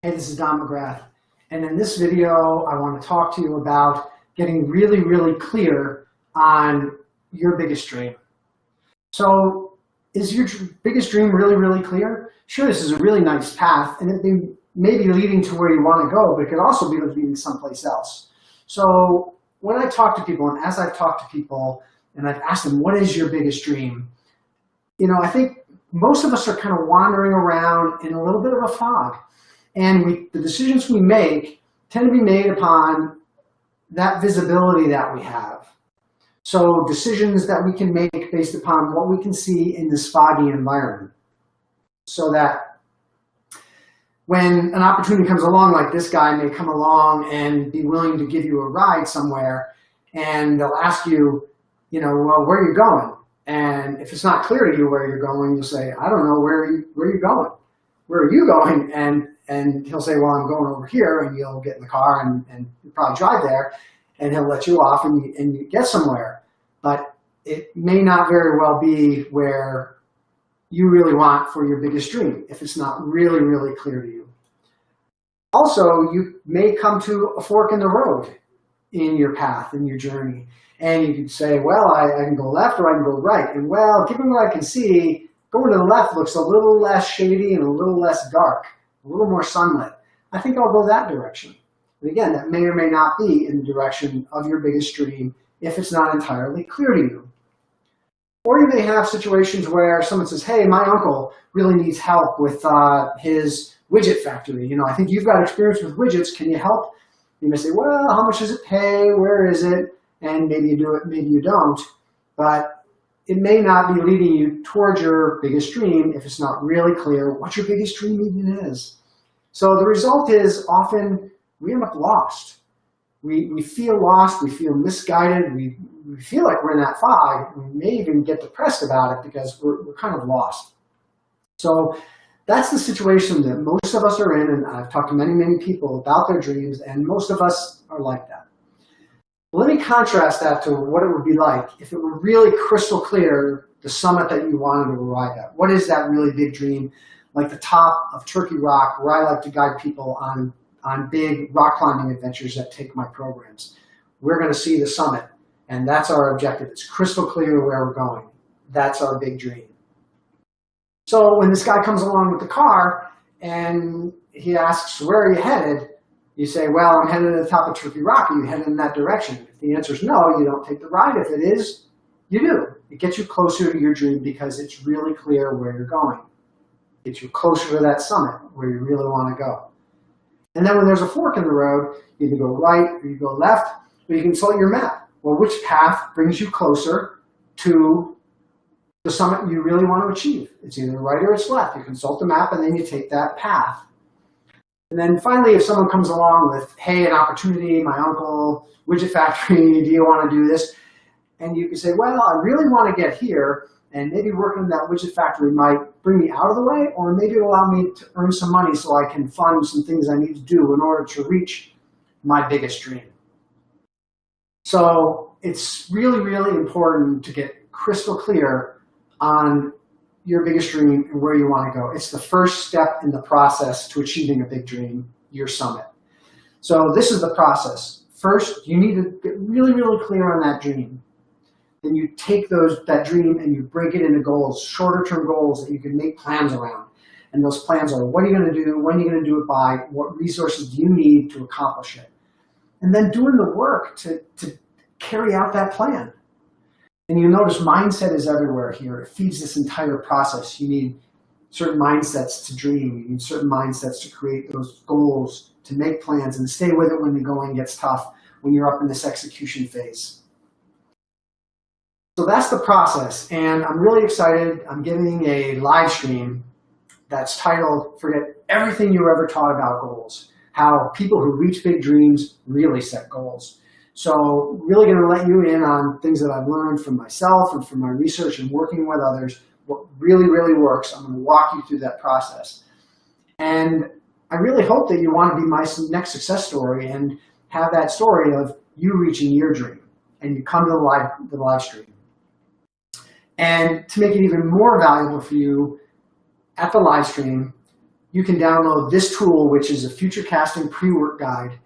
Hey, this is McGrath, and in this video, I want to talk to you about getting really clear on your biggest dream. So, is your biggest dream really clear? Sure, this is a really nice path, and it may be leading to where you want to go, but it could also be leading someplace else. So, when I talk to people, and as I've talked to people, and I've asked them, what is your biggest dream? I think most of us are kind of wandering around in a little bit of a fog. And the decisions we make tend to be made upon that visibility that we have. So decisions that we can make based upon what we can see in this foggy environment. So that when an opportunity comes along, like this guy may come along and be willing to give you a ride somewhere, and they'll ask you, well, where are you going? And if it's not clear to you where you're going, you'll say, I don't know, where are you going? Where are you going? And he'll say, well, I'm going over here, and you'll get in the car and you'll probably drive there, and he'll let you off and you get somewhere. But it may not very well be where you really want for your biggest dream if it's not really clear to you. Also, you may come to a fork in the road in your path, in your journey. And you could say, well, I can go left or I can go right. And well, given what I can see, going to the left looks a little less shady and a little less dark, a little more sunlit. I think I'll go that direction. And again, that may or may not be in the direction of your biggest dream if it's not entirely clear to you. Or you may have situations where someone says, hey, my uncle really needs help with his widget factory. I think you've got experience with widgets. Can you help? You may say, well, how much does it pay? Where is it? And maybe you do it, maybe you don't. But it may not be leading you towards your biggest dream if it's not really clear what your biggest dream even is. So the result is often we end up lost. We feel lost, we feel misguided, we feel like we're in that fog. We may even get depressed about it because we're kind of lost. So that's the situation that most of us are in, and I've talked to many people about their dreams, and most of us are like that. Let me contrast that to what it would be like if it were really crystal clear, the summit that you wanted to arrive at. What is that really big dream? Like the top of Turkey Rock, where I like to guide people on big rock climbing adventures that take my programs. We're going to see the summit, and that's our objective. It's crystal clear where we're going. That's our big dream. So when this guy comes along with the car and he asks, where are you headed? You say, well, I'm headed to the top of Turkey Rock. Are you headed in that direction? If the answer is no, you don't take the ride. If it is, you do. It gets you closer to your dream because it's really clear where you're going. It gets you closer to that summit where you really want to go. And then when there's a fork in the road, you can go right or you go left, or you can consult your map. Well, which path brings you closer to the summit you really want to achieve? It's either right or it's left. You consult the map and then you take that path. And then finally, if someone comes along with, hey, an opportunity, my uncle, widget factory, do you want to do this? And you can say, well, I really want to get here, and maybe working in that widget factory might bring me out of the way, or maybe it'll allow me to earn some money so I can fund some things I need to do in order to reach my biggest dream. So it's really important to get crystal clear on your biggest dream and where you want to go. It's the first step in the process to achieving a big dream, your summit. So this is the process. First, you need to get really clear on that dream. Then you take that dream and you break it into goals, shorter term goals that you can make plans around. And those plans are, what are you going to do? When are you going to do it by? What resources do you need to accomplish it? And then doing the work to carry out that plan. And you notice mindset is everywhere here. It feeds this entire process. You need certain mindsets to dream. You need certain mindsets to create those goals, to make plans, and stay with it when the going gets tough, when you're up in this execution phase. So that's the process. And I'm really excited. I'm giving a live stream that's titled, Forget Everything You Ever Taught About Goals. How people who reach big dreams really set goals. So really going to let you in on things that I've learned from myself and from my research and working with others, what really works. I'm going to walk you through that process. And I really hope that you want to be my next success story and have that story of you reaching your dream and you come to the live stream. And to make it even more valuable for you at the live stream, you can download this tool, which is a future casting pre-work guide.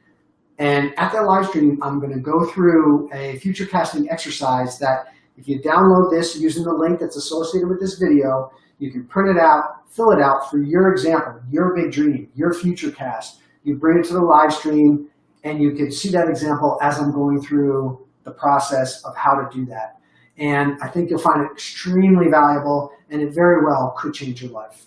And at that live stream, I'm going to go through a future casting exercise that if you download this using the link that's associated with this video, you can print it out, fill it out for your example, your big dream, your future cast. You bring it to the live stream, and you can see that example as I'm going through the process of how to do that. And I think you'll find it extremely valuable, and it very well could change your life.